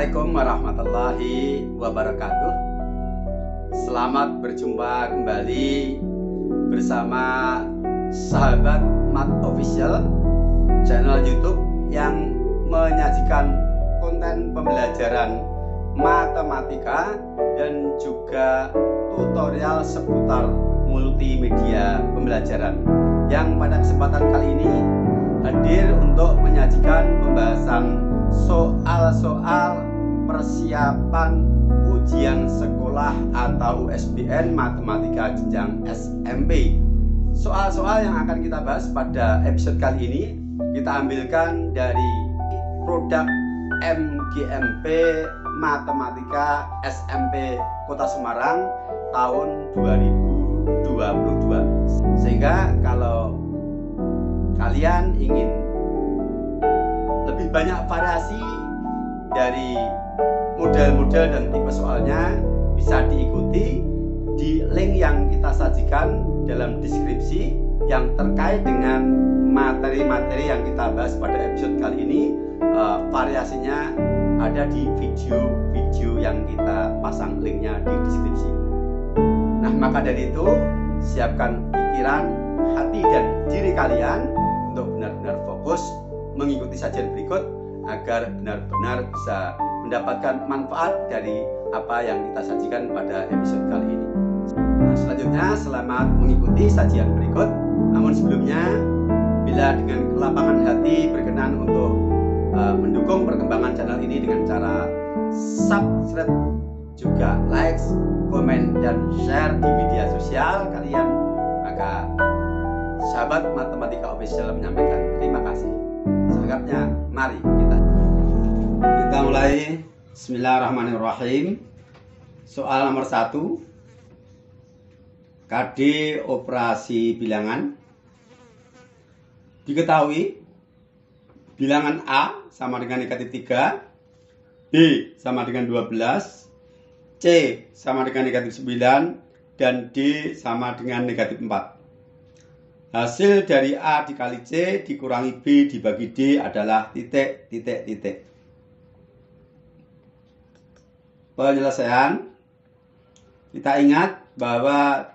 Assalamualaikum warahmatullahi wabarakatuh. Selamat berjumpa kembali bersama sahabat Mat Official, channel YouTube yang menyajikan konten pembelajaran matematika dan juga tutorial seputar multimedia pembelajaran, yang pada kesempatan kali ini hadir untuk menyajikan pembahasan soal-soal persiapan ujian sekolah atau USBN matematika jenjang SMP. Soal-soal yang akan kita bahas pada episode kali ini kita ambilkan dari produk MGMP Matematika SMP Kota Semarang tahun 2022. Sehingga kalau kalian ingin lebih banyak variasi dari model-model dan tipe soalnya, bisa diikuti di link yang kita sajikan dalam deskripsi yang terkait dengan materi-materi yang kita bahas pada episode kali ini. Variasinya ada di video-video yang kita pasang linknya di deskripsi. Nah, maka dari itu siapkan pikiran, hati, dan diri kalian untuk benar-benar fokus mengikuti sajian berikut agar benar-benar bisa mendapatkan manfaat dari apa yang kita sajikan pada episode kali ini. Nah, selanjutnya selamat mengikuti sajian berikut. Namun sebelumnya, bila dengan kelapangan hati berkenan untuk mendukung perkembangan channel ini dengan cara subscribe, juga like, komen, dan share di media sosial kalian, maka sahabat Matematika Official menyampaikan terima kasih. Selengkapnya mari kita mulai. Bismillahirrahmanirrahim. Soal nomor 1, KD operasi bilangan. Diketahui bilangan A sama dengan negatif 3, B sama dengan 12, C sama dengan negatif 9, dan D sama dengan negatif 4. Hasil dari A dikali C dikurangi B dibagi D adalah titik. Penyelesaian. Kita ingat bahwa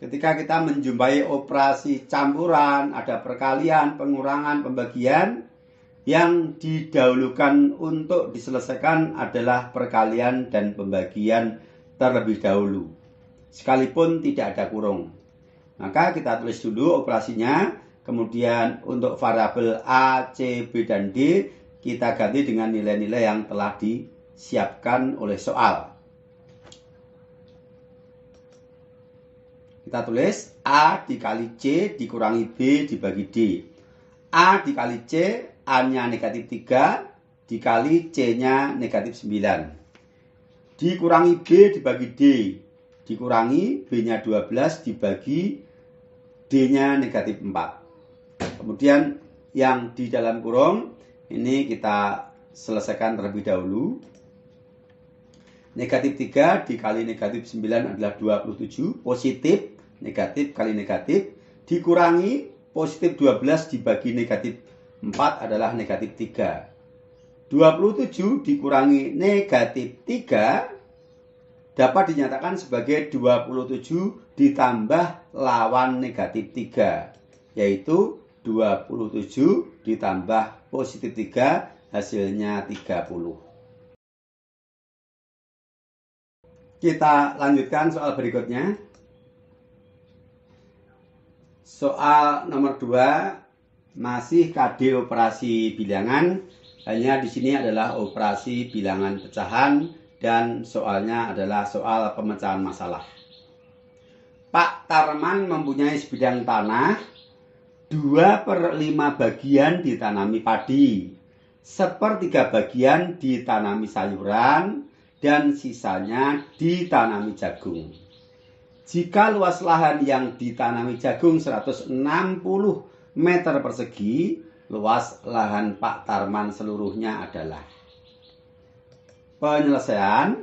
ketika kita menjumpai operasi campuran, ada perkalian, pengurangan, pembagian, yang didahulukan untuk diselesaikan adalah perkalian dan pembagian terlebih dahulu, sekalipun tidak ada kurung. Maka kita tulis dulu operasinya, kemudian untuk variabel A, C, B, dan D kita ganti dengan nilai-nilai yang telah disiapkan oleh soal. Kita tulis A dikali C dikurangi B dibagi D. A dikali C, A-nya negatif 3, dikali C-nya negatif 9. Dikurangi B dibagi D, dikurangi B-nya 12 dibagi D-nya negatif 4. Kemudian yang di dalam kurung ini kita selesaikan terlebih dahulu. Negatif 3 dikali negatif 9 adalah 27. Positif, negatif kali negatif, dikurangi positif 12 dibagi negatif 4 adalah negatif 3. 27 dikurangi negatif 3 dapat dinyatakan sebagai 27 ditambah lawan negatif 3, yaitu 27 ditambah positif 3, hasilnya 30. Kita lanjutkan soal berikutnya. Soal nomor 2 masih KD operasi bilangan, hanya di sini adalah operasi bilangan pecahan dan soalnya adalah soal pemecahan masalah. Pak Tarman mempunyai sebidang tanah 2/5 bagian ditanami padi, 1/3 bagian ditanami sayuran, dan sisanya ditanami jagung. Jika luas lahan yang ditanami jagung 160 meter persegi, luas lahan Pak Tarman seluruhnya adalah. Penyelesaian.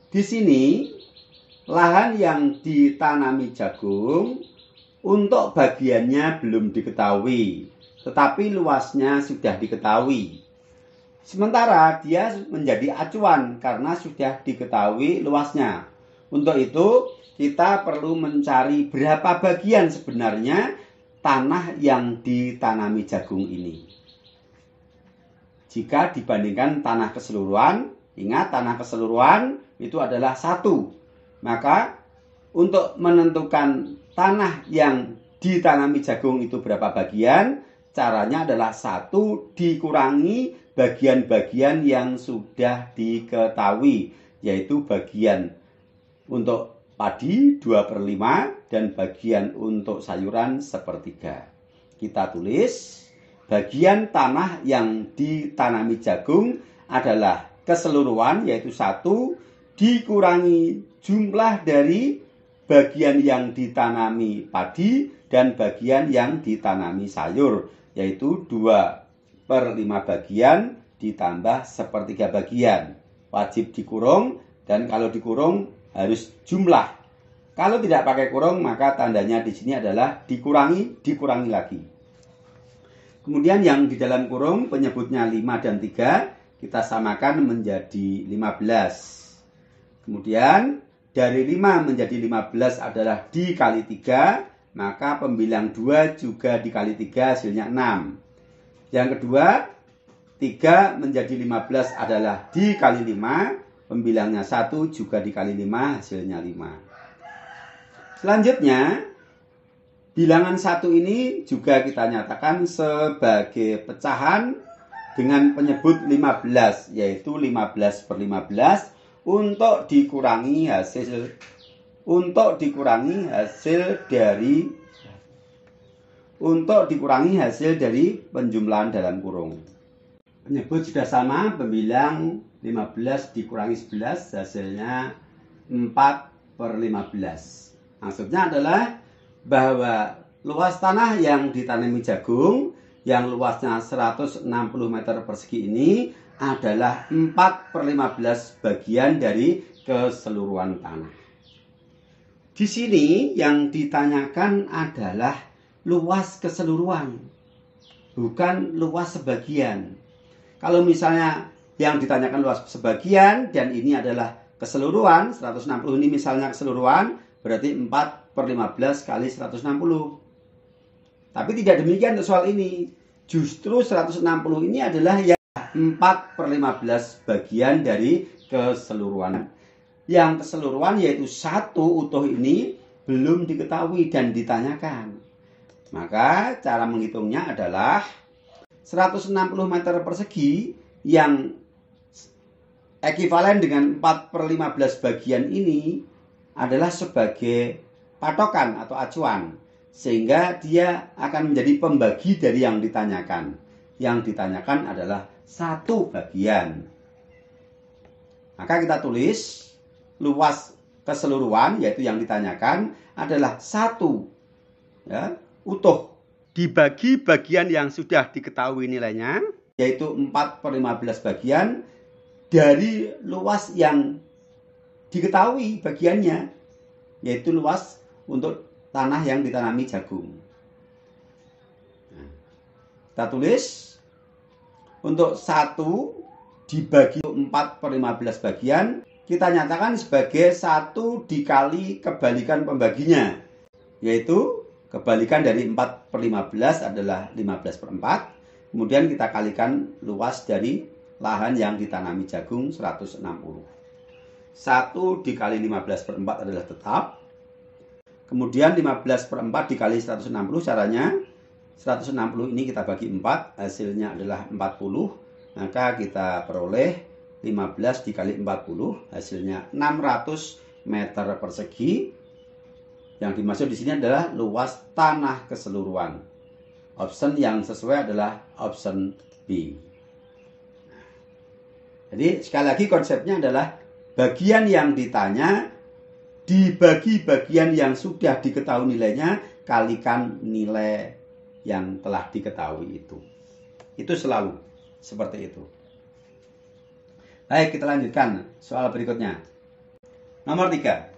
Di sini lahan yang ditanami jagung untuk bagiannya belum diketahui, tetapi luasnya sudah diketahui. Sementara dia menjadi acuan karena sudah diketahui luasnya. Untuk itu kita perlu mencari berapa bagian sebenarnya tanah yang ditanami jagung ini. Jika dibandingkan tanah keseluruhan, ingat tanah keseluruhan itu adalah 1. Maka untuk menentukan tanah yang ditanami jagung itu berapa bagian, caranya adalah 1 dikurangi bagian-bagian yang sudah diketahui, yaitu bagian untuk padi 2/5 dan bagian untuk sayuran 1/3. Kita tulis bagian tanah yang ditanami jagung adalah keseluruhan, yaitu 1 dikurangi jumlah dari bagian yang ditanami padi dan bagian yang ditanami sayur, yaitu 2/5 bagian ditambah 1/3 bagian. Wajib dikurung, dan kalau dikurung harus jumlah. Kalau tidak pakai kurung, maka tandanya di sini adalah dikurangi lagi. Kemudian yang di dalam kurung penyebutnya 5 dan 3, kita samakan menjadi 15. Kemudian dari 5 menjadi 15 adalah dikali 3, maka pembilang 2 juga dikali 3 hasilnya 6. Yang kedua, 3 menjadi 15 adalah dikali 5, pembilangnya 1 juga dikali 5 hasilnya 5. Selanjutnya, bilangan 1 ini juga kita nyatakan sebagai pecahan dengan penyebut 15, yaitu 15/15 untuk dikurangi hasil dari penjumlahan dalam kurung. Penyebut sudah sama, pembilang 15 dikurangi 11 hasilnya 4/15. Maksudnya adalah bahwa luas tanah yang ditanami jagung yang luasnya 160 meter persegi ini adalah 4/15 bagian dari keseluruhan tanah. Di sini yang ditanyakan adalah luas keseluruhan, bukan luas sebagian. Kalau misalnya yang ditanyakan luas sebagian dan ini adalah keseluruhan, 160 ini misalnya keseluruhan, berarti 4/15 kali 160. Tapi tidak demikian untuk soal ini. Justru 160 ini adalah yang 4/15 bagian dari keseluruhan. Yang keseluruhan yaitu 1 utuh ini belum diketahui dan ditanyakan. Maka cara menghitungnya adalah 160 meter persegi yang ekivalen dengan 4/15 bagian ini adalah sebagai patokan atau acuan, sehingga dia akan menjadi pembagi dari yang ditanyakan. Yang ditanyakan adalah 1 bagian. Maka kita tulis luas keseluruhan, yaitu yang ditanyakan adalah 1 utuh dibagi bagian yang sudah diketahui nilainya, yaitu 4/15 bagian dari luas yang diketahui bagiannya, yaitu luas untuk tanah yang ditanami jagung. Kita tulis untuk 1 dibagi 4/15 bagian, kita nyatakan sebagai 1 dikali kebalikan pembaginya, yaitu kebalikan dari 4/15 adalah 15/4. Kemudian kita kalikan luas dari lahan yang ditanami jagung 160. 1 dikali 15/4 adalah tetap. Kemudian 15/4 dikali 160, caranya 160 ini kita bagi 4, hasilnya adalah 40. Maka kita peroleh 15 dikali 40, hasilnya 600 meter persegi. Yang dimaksud di sini adalah luas tanah keseluruhan. Option yang sesuai adalah option B. Jadi sekali lagi konsepnya adalah bagian yang ditanya dibagi bagian yang sudah diketahui nilainya, kalikan nilai yang telah diketahui itu. Itu selalu seperti itu. Baik, kita lanjutkan soal berikutnya. Nomor 3.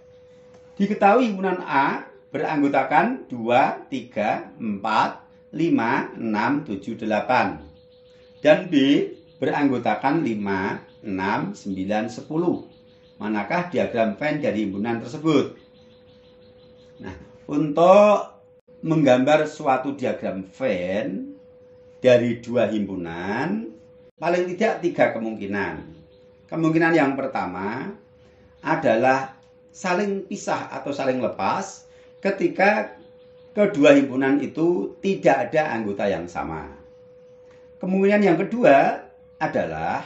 Diketahui himpunan A beranggotakan 2, 3, 4, 5, 6, 7, 8. Dan B beranggotakan 5, 6, 9, 10. Manakah diagram Venn dari himpunan tersebut? Nah, untuk menggambar suatu diagram Venn dari dua himpunan, paling tidak 3 kemungkinan. Kemungkinan yang pertama adalah saling pisah atau saling lepas ketika kedua himpunan itu tidak ada anggota yang sama. Kemungkinan yang kedua adalah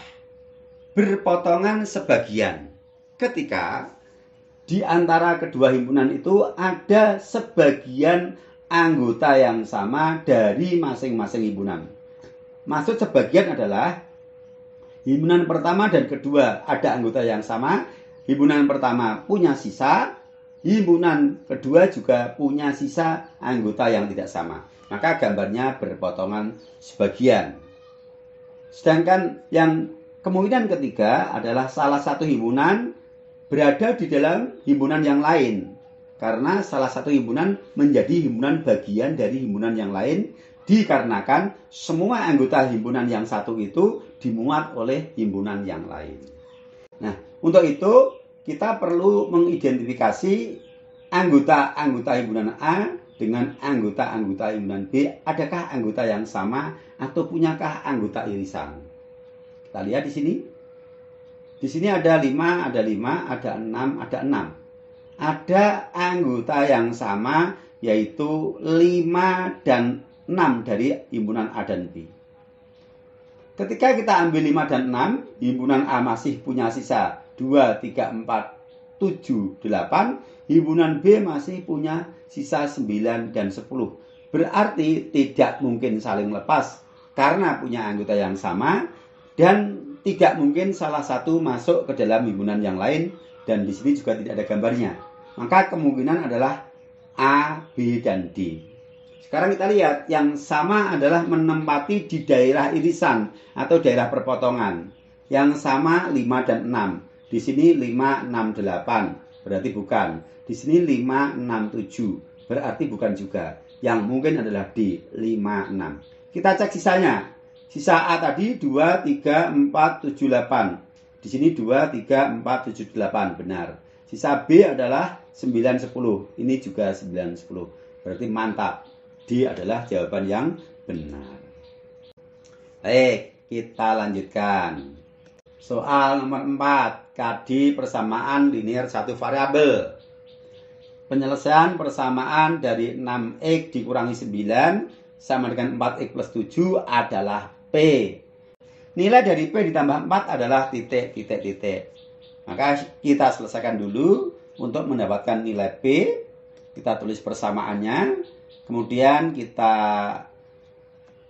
berpotongan sebagian ketika di antara kedua himpunan itu ada sebagian anggota yang sama dari masing-masing himpunan. Maksud sebagian adalah himpunan pertama dan kedua ada anggota yang sama, himpunan pertama punya sisa, himpunan kedua juga punya sisa anggota yang tidak sama. Maka gambarnya berpotongan sebagian. Sedangkan yang kemungkinan ketiga adalah salah satu himpunan berada di dalam himpunan yang lain. Karena salah satu himpunan menjadi himpunan bagian dari himpunan yang lain, dikarenakan semua anggota himpunan yang satu itu dimuat oleh himpunan yang lain. Nah, untuk itu kita perlu mengidentifikasi anggota-anggota himpunan A dengan anggota-anggota himpunan B. Adakah anggota yang sama atau punyakah anggota irisan? Kita lihat di sini. Di sini ada 5, ada 5, ada 6, ada 6. Ada anggota yang sama yaitu 5 dan 6 dari himpunan A dan B. Ketika kita ambil 5 dan 6, himpunan A masih punya sisa 2, 3, 4, 7, 8. Himpunan B masih punya sisa 9 dan 10. Berarti tidak mungkin saling lepas karena punya anggota yang sama dan tidak mungkin salah satu masuk ke dalam himpunan yang lain dan di sini juga tidak ada gambarnya. Maka kemungkinan adalah A, B, dan D. Sekarang kita lihat yang sama adalah menempati di daerah irisan atau daerah perpotongan. Yang sama 5 dan 6. Di sini 5, 6, 8. Berarti bukan. Di sini 5, 6, 7. Berarti bukan juga. Yang mungkin adalah D, 5, 6. Kita cek sisanya. Sisa A tadi 2, 3, 4, 7, 8. Di sini 2, 3, 4, 7, 8. Benar. Sisa B adalah 9, 10. Ini juga 9, 10. Berarti mantap. D adalah jawaban yang benar. Baik, kita lanjutkan. Soal nomor 4. KD persamaan linier satu variabel. Penyelesaian persamaan dari 6x dikurangi 9 sama dengan 4x plus 7 adalah P. Nilai dari P ditambah 4 adalah titik, titik, titik. Maka kita selesaikan dulu untuk mendapatkan nilai P. Kita tulis persamaannya. Kemudian kita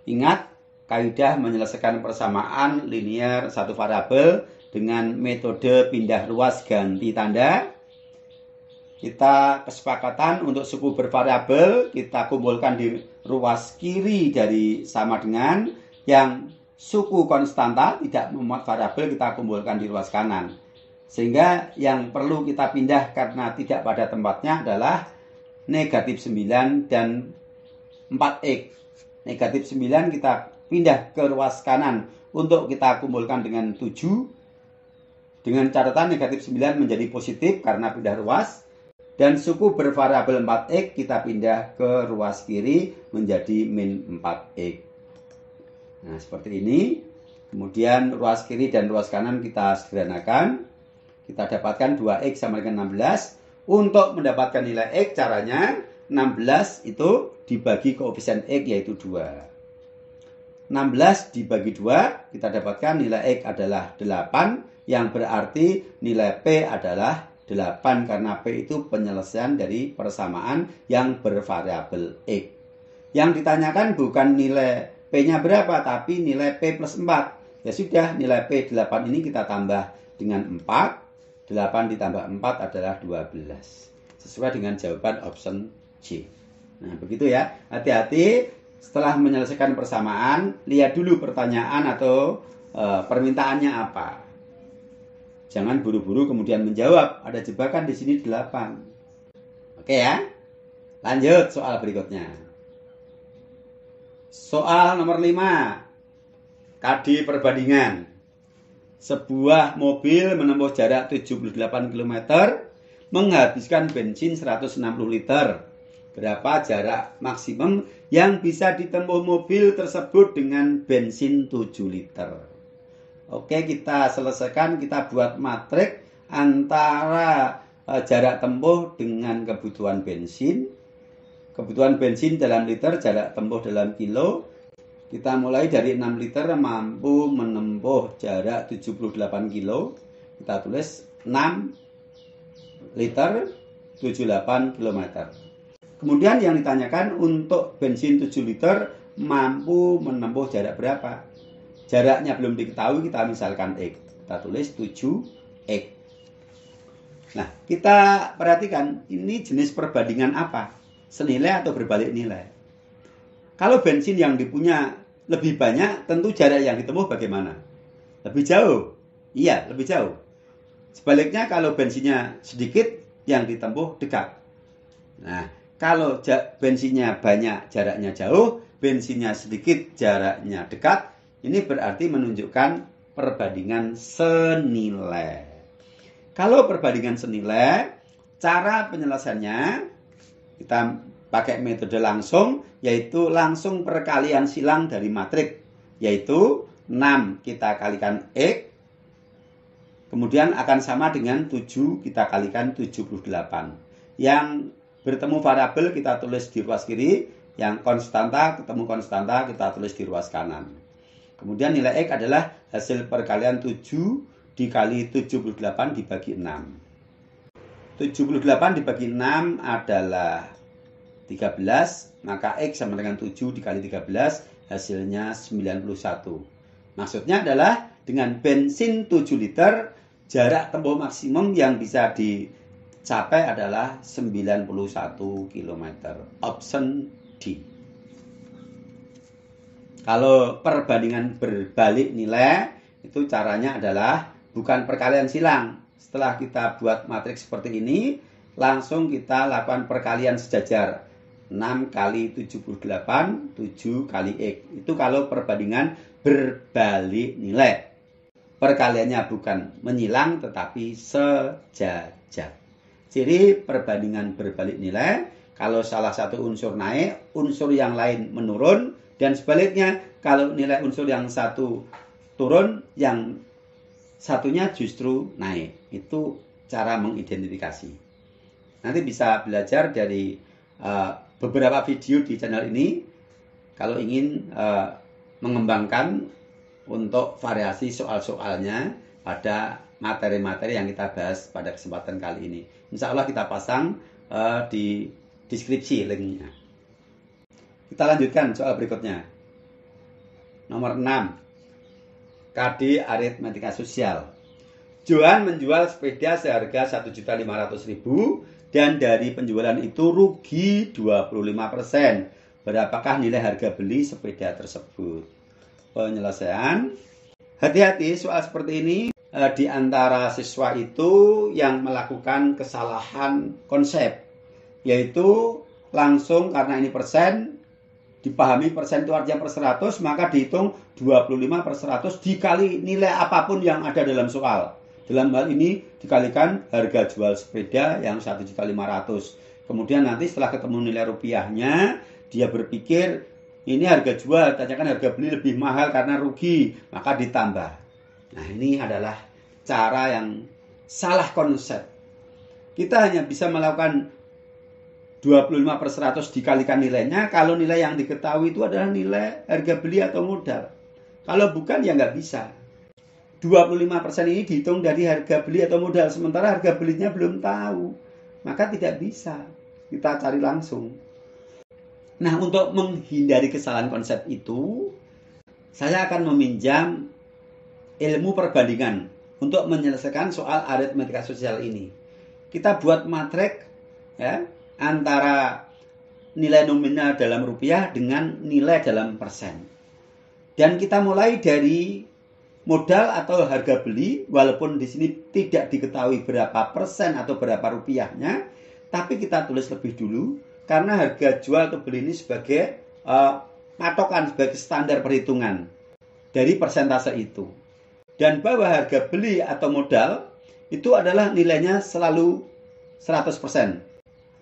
ingat kaidah menyelesaikan persamaan linier satu variabel dengan metode pindah ruas ganti tanda. Kita kesepakatan untuk suku bervariabel kita kumpulkan di ruas kiri dari sama dengan, yang suku konstanta tidak memuat variabel kita kumpulkan di ruas kanan. Sehingga yang perlu kita pindah karena tidak pada tempatnya adalah negatif 9 dan 4x. Negatif 9 kita pindah ke ruas kanan untuk kita kumpulkan dengan 7. Dengan catatan negatif 9 menjadi positif karena pindah ruas. Dan suku bervariabel 4x kita pindah ke ruas kiri menjadi min 4x. Nah, seperti ini. Kemudian ruas kiri dan ruas kanan kita sederhanakan. Kita dapatkan 2x sama dengan 16. Untuk mendapatkan nilai x, caranya 16 itu dibagi koefisien x yaitu 2. 16 dibagi 2, kita dapatkan nilai x adalah 8, yang berarti nilai P adalah 8 karena P itu penyelesaian dari persamaan yang bervariabel X. Yang ditanyakan bukan nilai P-nya berapa, tapi nilai P plus 4. Ya sudah, nilai P 8 ini kita tambah dengan 4. 8 ditambah 4 adalah 12. Sesuai dengan jawaban option C. Nah, begitu ya. Hati-hati setelah menyelesaikan persamaan, lihat dulu pertanyaan atau permintaannya apa. Jangan buru-buru kemudian menjawab. Ada jebakan di sini 8. Oke ya. Lanjut soal berikutnya. Soal nomor 5. KD perbandingan. Sebuah mobil menempuh jarak 78 km menghabiskan bensin 160 liter. Berapa jarak maksimum yang bisa ditempuh mobil tersebut dengan bensin 7 liter? Oke, kita selesaikan, kita buat matriks antara jarak tempuh dengan kebutuhan bensin. Kebutuhan bensin dalam liter, jarak tempuh dalam kilo. Kita mulai dari 6 liter mampu menempuh jarak 78 kilo. Kita tulis 6 liter 78 km. Kemudian yang ditanyakan untuk bensin 7 liter mampu menempuh jarak berapa? Jaraknya belum diketahui, kita misalkan X. Kita tulis 7X. Nah, kita perhatikan ini jenis perbandingan apa? Senilai atau berbalik nilai? Kalau bensin yang dipunya lebih banyak, tentu jarak yang ditempuh bagaimana? Lebih jauh. Iya, lebih jauh. Sebaliknya kalau bensinnya sedikit, yang ditempuh dekat. Nah, kalau bensinnya banyak, jaraknya jauh, bensinnya sedikit, jaraknya dekat, ini berarti menunjukkan perbandingan senilai. Kalau perbandingan senilai, cara penyelesaiannya, kita pakai metode langsung, yaitu langsung perkalian silang dari matriks, yaitu 6 kita kalikan X, kemudian akan sama dengan 7 kita kalikan 78. Yang bertemu variabel kita tulis di ruas kiri, yang konstanta ketemu konstanta kita tulis di ruas kanan. Kemudian nilai X adalah hasil perkalian 7 dikali 78 dibagi 6. 78 dibagi 6 adalah 13, maka X sama dengan 7 dikali 13, hasilnya 91. Maksudnya adalah dengan bensin 7 liter, jarak tempuh maksimum yang bisa dicapai adalah 91 km. Option D. Kalau perbandingan berbalik nilai, itu caranya adalah bukan perkalian silang. Setelah kita buat matriks seperti ini, langsung kita lakukan perkalian sejajar. 6 kali 78, 7 kali X. Itu kalau perbandingan berbalik nilai. Perkaliannya bukan menyilang, tetapi sejajar. Jadi perbandingan berbalik nilai, kalau salah satu unsur naik, unsur yang lain menurun, dan sebaliknya, kalau nilai unsur yang satu turun, yang satunya justru naik. Itu cara mengidentifikasi. Nanti bisa belajar dari beberapa video di channel ini kalau ingin mengembangkan untuk variasi soal-soalnya pada materi-materi yang kita bahas pada kesempatan kali ini. Insya Allah kita pasang di deskripsi linknya. Kita lanjutkan soal berikutnya. Nomor 6. KD aritmetika sosial. Johan menjual sepeda seharga 1.500.000 dan dari penjualan itu rugi 25%. Berapakah nilai harga beli sepeda tersebut? Penyelesaian. Hati-hati soal seperti ini di antara siswa itu yang melakukan kesalahan konsep, yaitu langsung karena ini persen, dipahami persen itu artinya per 100, maka dihitung 25 per 100 dikali nilai apapun yang ada dalam soal. Dalam hal ini dikalikan harga jual sepeda yang 1.500.000. Kemudian nanti setelah ketemu nilai rupiahnya, dia berpikir ini harga jual, tanyakan harga beli lebih mahal karena rugi, maka ditambah. Nah, ini adalah cara yang salah konsep. Kita hanya bisa melakukan 25 per 100 dikalikan nilainya kalau nilai yang diketahui itu adalah nilai harga beli atau modal. Kalau bukan ya nggak bisa. 25% ini dihitung dari harga beli atau modal, sementara harga belinya belum tahu. Maka tidak bisa. Kita cari langsung. Nah, untuk menghindari kesalahan konsep itu, saya akan meminjam ilmu perbandingan untuk menyelesaikan soal aritmetika sosial ini. Kita buat matriks ya, antara nilai nominal dalam rupiah dengan nilai dalam persen. Dan kita mulai dari modal atau harga beli, walaupun di sini tidak diketahui berapa persen atau berapa rupiahnya, tapi kita tulis lebih dulu, karena harga jual atau beli ini sebagai patokan, sebagai standar perhitungan. dari persentase itu. Dan bahwa harga beli atau modal itu adalah nilainya selalu 100%.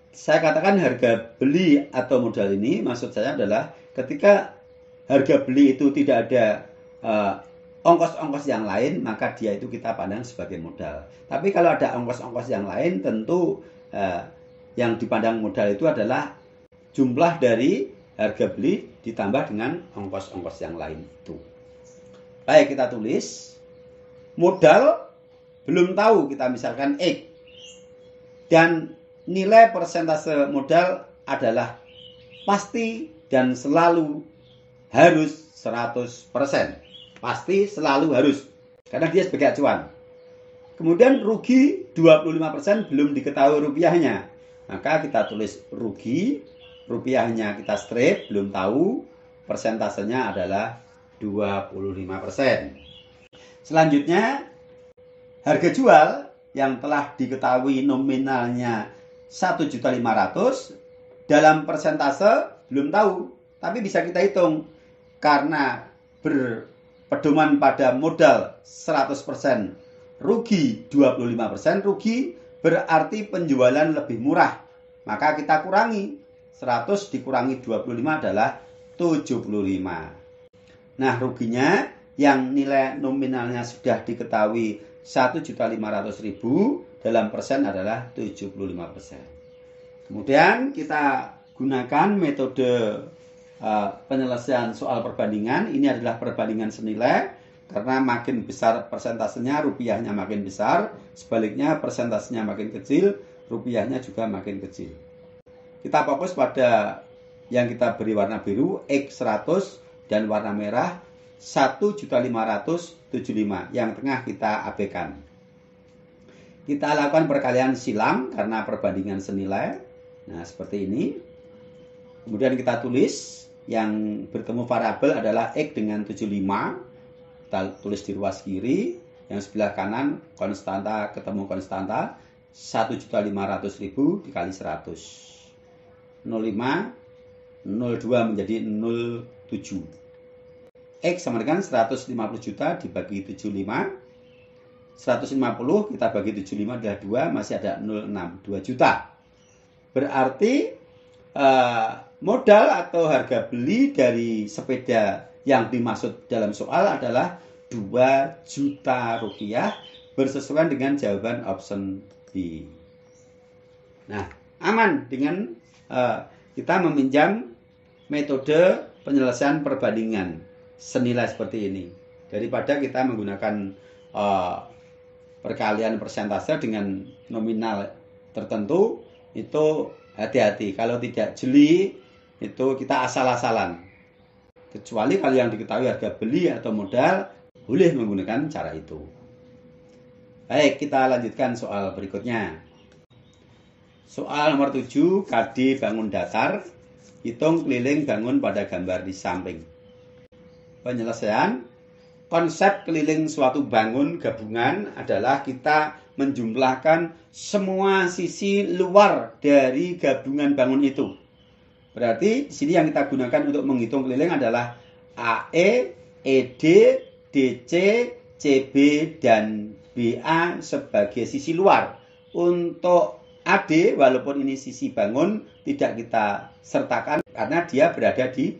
Saya katakan harga beli atau modal ini maksud saya adalah ketika harga beli itu tidak ada ongkos-ongkos yang lain, maka dia itu kita pandang sebagai modal. Tapi kalau ada ongkos-ongkos yang lain, tentu yang dipandang modal itu adalah jumlah dari harga beli ditambah dengan ongkos-ongkos yang lain itu. Baik, kita tulis. Modal belum tahu, kita misalkan X. Dan nilai persentase modal adalah pasti dan selalu harus 100%. Pasti selalu harus. Karena dia sebagai acuan. Kemudian rugi 25% belum diketahui rupiahnya. Maka kita tulis rugi, rupiahnya kita strip, belum tahu, persentasenya adalah 25%. Selanjutnya, harga jual yang telah diketahui nominalnya 1.500.000 dalam persentase belum tahu, tapi bisa kita hitung karena berpedoman pada modal 100%, rugi 25%, rugi berarti penjualan lebih murah. Maka kita kurangi 100 dikurangi 25 adalah 75. Nah, ruginya yang nilai nominalnya sudah diketahui 1.500.000 dalam persen adalah 75%. Kemudian kita gunakan metode penyelesaian soal perbandingan. Ini adalah perbandingan senilai karena makin besar persentasenya, rupiahnya makin besar. Sebaliknya persentasenya makin kecil, rupiahnya juga makin kecil. Kita fokus pada yang kita beri warna biru X100 dan warna merah 1.575. Yang tengah kita abaikan. Kita lakukan perkalian silang karena perbandingan senilai. Nah, seperti ini. Kemudian kita tulis yang bertemu variabel adalah X dengan 75. Kita tulis di ruas kiri. Yang sebelah kanan konstanta ketemu konstanta 1.500.000 dikali 100. 05, 02 menjadi 07. X sama dengan 150 juta dibagi 75. 150 kita bagi 75 adalah 2, masih ada 06, 2 juta. Berarti modal atau harga beli dari sepeda yang dimaksud dalam soal adalah 2 juta rupiah bersesuaian dengan jawaban option B. Nah, aman dengan kita meminjam metode penyelesaian perbandingan senilai seperti ini daripada kita menggunakan perkalian persentase dengan nominal tertentu. Itu hati-hati, kalau tidak jeli itu kita asal-asalan, kecuali kalau yang diketahui harga beli atau modal boleh menggunakan cara itu. Baik, kita lanjutkan soal berikutnya. Soal nomor 7, KD bangun datar, hitung keliling bangun pada gambar di samping. Penyelesaian, konsep keliling suatu bangun gabungan adalah kita menjumlahkan semua sisi luar dari gabungan bangun itu. Berarti di sini yang kita gunakan untuk menghitung keliling adalah AE, ED, DC, CB, dan BA sebagai sisi luar. Untuk AD, walaupun ini sisi bangun, tidak kita sertakan karena dia berada di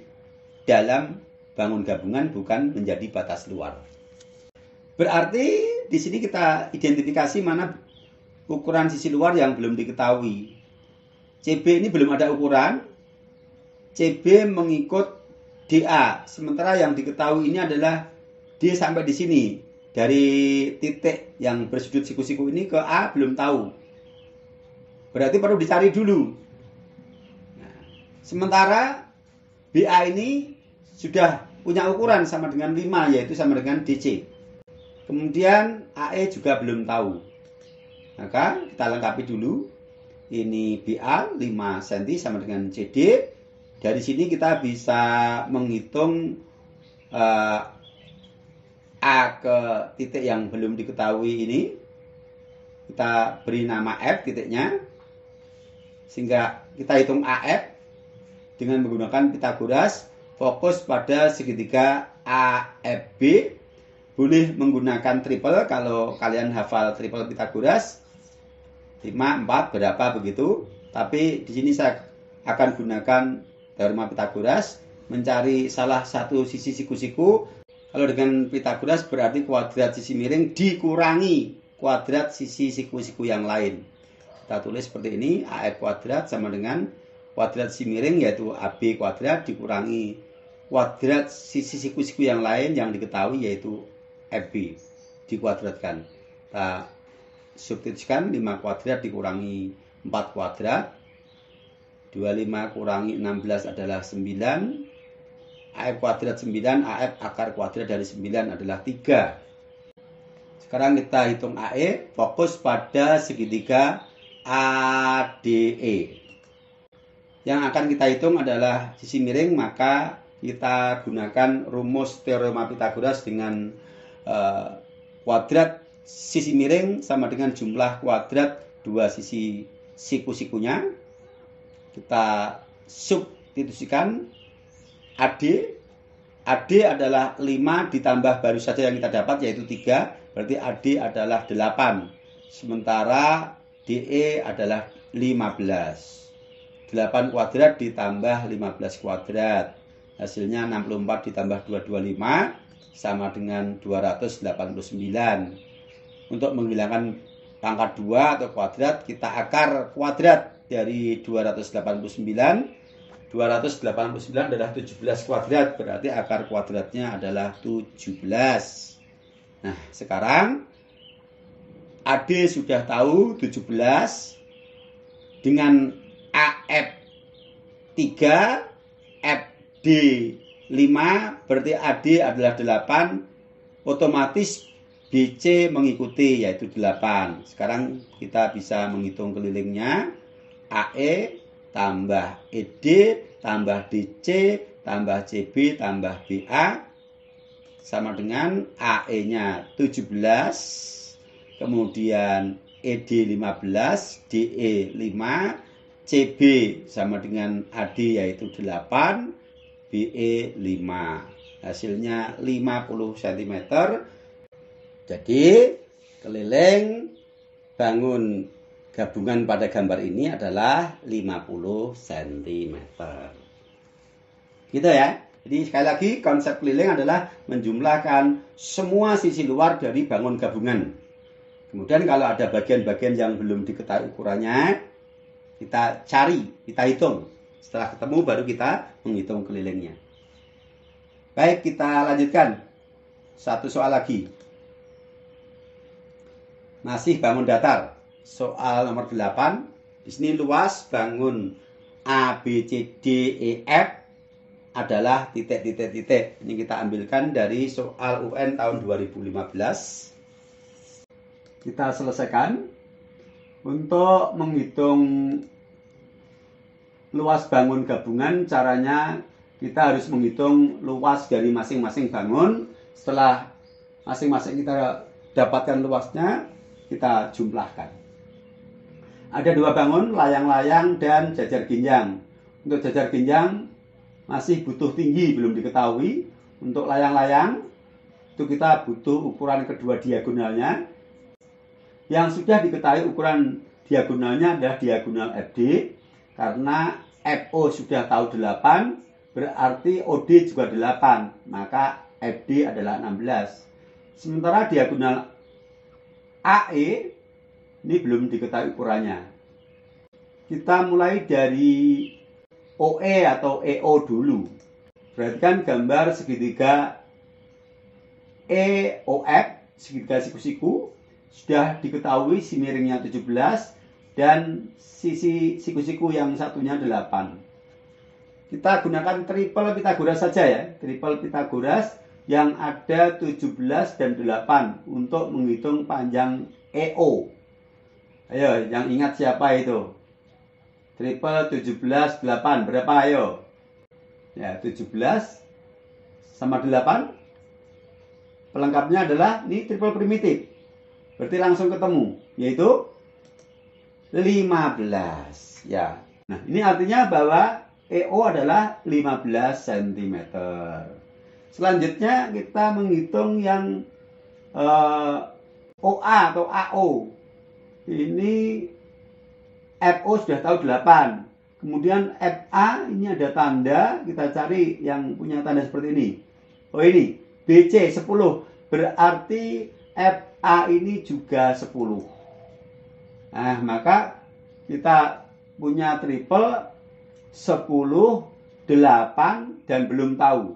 dalam bangun gabungan, bukan menjadi batas luar. Berarti di sini kita identifikasi mana ukuran sisi luar yang belum diketahui. CB ini belum ada ukuran. CB mengikut DA. Sementara yang diketahui ini adalah D sampai di sini. Dari titik yang bersudut siku-siku ini ke A belum tahu. Berarti perlu dicari dulu. Nah, sementara BA ini sudah punya ukuran sama dengan 5, yaitu sama dengan DC. Kemudian AE juga belum tahu. Maka kita lengkapi dulu. Ini BA 5 cm sama dengan CD. Dari sini kita bisa menghitung A ke titik yang belum diketahui ini. Kita beri nama F titiknya. Sehingga kita hitung AF dengan menggunakan Pythagoras, fokus pada segitiga AFB. Boleh menggunakan triple kalau kalian hafal triple Pythagoras. 5, 4, berapa begitu. Tapi di sini saya akan gunakan teorema Pythagoras, mencari salah satu sisi siku-siku. Kalau dengan Pythagoras berarti kuadrat sisi miring dikurangi kuadrat sisi siku-siku yang lain. Kita tulis seperti ini, AF kuadrat sama dengan kuadrat sisi miring yaitu AB kuadrat dikurangi kuadrat sisi siku-siku yang lain yang diketahui yaitu FB dikuadratkan. Kita substitusikan 5 kuadrat dikurangi 4 kuadrat. 25 kurangi 16 adalah 9. AF kuadrat 9, AF akar kuadrat dari 9 adalah 3. Sekarang kita hitung AE, fokus pada segitiga ADE. Yang akan kita hitung adalah sisi miring, maka kita gunakan rumus teorema Pythagoras dengan kuadrat sisi miring sama dengan jumlah kuadrat dua sisi siku-sikunya. Kita substitusikan AD. AD adalah 5 ditambah baru saja yang kita dapat yaitu 3. Berarti AD adalah 8. Sementara DE adalah 15. 8 kuadrat ditambah 15 kuadrat. Hasilnya 64 ditambah 225 sama dengan 289. Untuk menghilangkan pangkat 2 atau kuadrat, kita akar kuadrat dari 289. 289 adalah 17 kuadrat, berarti akar kuadratnya adalah 17. Nah, sekarang AD sudah tahu 17. Dengan AF 3, FD 5, berarti AD adalah 8. Otomatis BC mengikuti yaitu 8. Sekarang kita bisa menghitung kelilingnya. AE tambah ED tambah DC tambah CB tambah BA sama dengan AE-nya 17, kemudian ED 15, DE 5, CB sama dengan AD yaitu 8, BE 5. Hasilnya 50 cm. Jadi keliling bangun gabungan pada gambar ini adalah 50 cm. Gitu ya. Jadi sekali lagi konsep keliling adalah menjumlahkan semua sisi luar dari bangun gabungan. Kemudian kalau ada bagian-bagian yang belum diketahui ukurannya, kita cari, kita hitung. Setelah ketemu baru kita menghitung kelilingnya. Baik, kita lanjutkan. Satu soal lagi. Masih bangun datar. Soal nomor 8. Di sini luas bangun A, B, C, D, E, F adalah titik-titik-titik. Ini kita ambilkan dari soal UN tahun 2015. Kita selesaikan. Untuk menghitung luas bangun gabungan, caranya kita harus menghitung luas dari masing-masing bangun. Setelah masing-masing kita dapatkan luasnya, kita jumlahkan. Ada 2 bangun, layang-layang dan jajar ginjang. Untuk jajar ginjang masih butuh tinggi, belum diketahui. Untuk layang-layang itu kita butuh ukuran kedua diagonalnya. Yang sudah diketahui ukuran diagonalnya adalah diagonal FD. Karena FO sudah tahu 8, berarti OD juga 8. Maka FD adalah 16. Sementara diagonal AE ini belum diketahui ukurannya. Kita mulai dari OE atau EO dulu. Perhatikan gambar segitiga EOF, segitiga siku-siku. Sudah diketahui sisi miringnya 17 dan sisi siku-siku yang satunya 8. Kita gunakan triple Pythagoras saja ya. Triple Pythagoras yang ada 17 dan 8 untuk menghitung panjang EO. Ayo, yang ingat siapa itu? Triple 17, 8. Berapa ayo? Ya, 17 sama 8. Pelengkapnya adalah ini triple primitif. Berarti langsung ketemu, yaitu 15. Ya. Nah, ini artinya bahwa EO adalah 15 cm. Selanjutnya kita menghitung yang OA atau AO. Ini FO sudah tahu 8. Kemudian FA ini ada tanda, kita cari yang punya tanda seperti ini. Oh ini, BC 10. Berarti FA ini juga 10. Nah, maka kita punya triple 10, 8, dan belum tahu.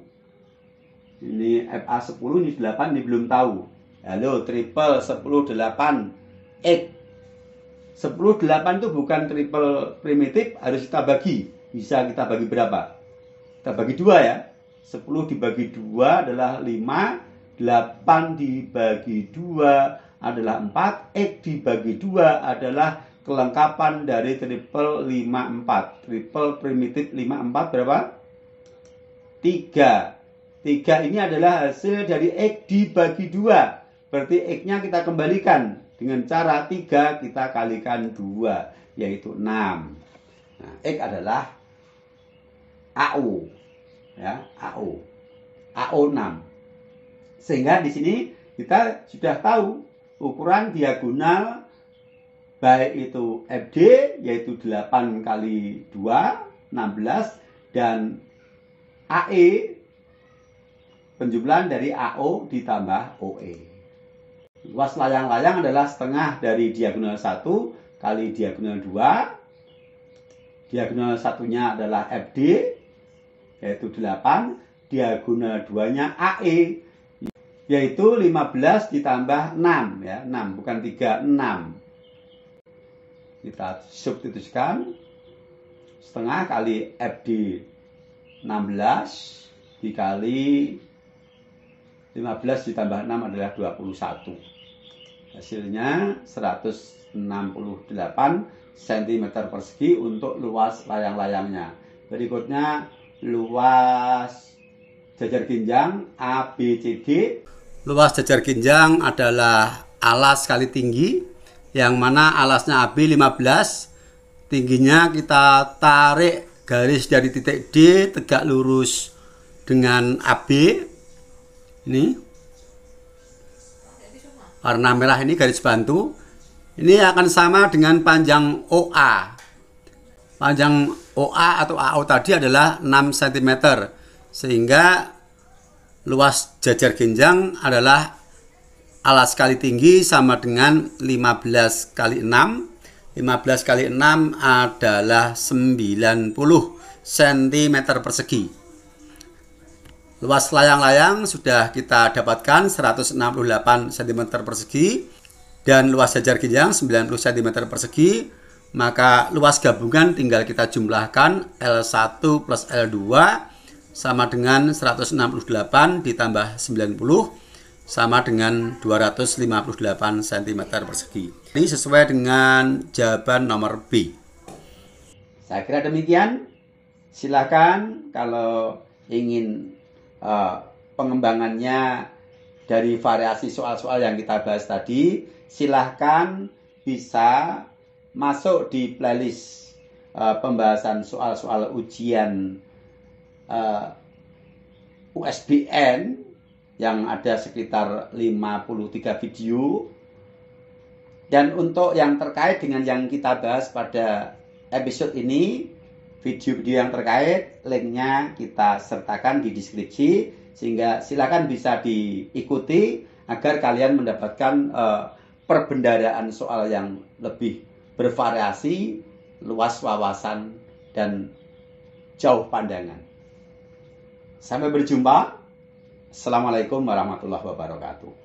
Ini FA 10, ini 8, ini belum tahu. Halo, triple 10, 8, X. 10, 8 itu bukan triple primitif, harus kita bagi. Bisa kita bagi berapa? Kita bagi 2 ya. 10 dibagi 2 adalah 5, 8 dibagi 2 adalah 4, X dibagi 2 adalah kelengkapan dari triple 54. Triple primitif 54 berapa? 3. 3 ini adalah hasil dari X dibagi 2. Berarti X-nya kita kembalikan. Dengan cara 3 kita kalikan 2, yaitu 6. Nah, X adalah AO. Ya, AO. AO 6. Sehingga di sini kita sudah tahu ukuran diagonal baik itu FD, yaitu 8 kali 2, 16, dan AE, penjumlahan dari AO ditambah OE. Luas layang-layang adalah setengah dari diagonal 1 kali diagonal 2. Diagonal satunya adalah FD, yaitu 8. Diagonal 2-nya AE, yaitu 15 ditambah 6. Ya, 6, bukan 3, 6. Kita substitusikan. Setengah kali FD 16 dikali 15 ditambah 6 adalah 21. Hasilnya 168 cm persegi untuk luas layang-layangnya. Berikutnya luas jajar ginjang ABCD. Luas jajar ginjang adalah alas kali tinggi, yang mana alasnya AB 15. Tingginya kita tarik garis dari titik D tegak lurus dengan AB. Ini warna merah ini garis bantu. Ini akan sama dengan panjang OA. Panjang OA atau AO tadi adalah 6 cm. Sehingga luas jajar ginjang adalah alas kali tinggi sama dengan 15 kali 6. 15 kali 6 adalah 90 cm persegi. Luas layang-layang sudah kita dapatkan 168 cm persegi dan luas jajar ginjang 90 cm persegi. Maka luas gabungan tinggal kita jumlahkan, L1 plus L2 sama dengan 168 ditambah 90 sama dengan 258 cm persegi. Ini sesuai dengan jawaban nomor B. Saya kira demikian. Silakan kalau ingin pengembangannya dari variasi soal-soal yang kita bahas tadi, silahkan bisa masuk di playlist pembahasan soal-soal ujian USBN yang ada sekitar 53 video. Dan untuk yang terkait dengan yang kita bahas pada episode ini, video-video yang terkait, linknya kita sertakan di deskripsi, sehingga silakan bisa diikuti agar kalian mendapatkan perbendaharaan soal yang lebih bervariasi, luas wawasan, dan jauh pandangan. Sampai berjumpa. Assalamualaikum warahmatullahi wabarakatuh.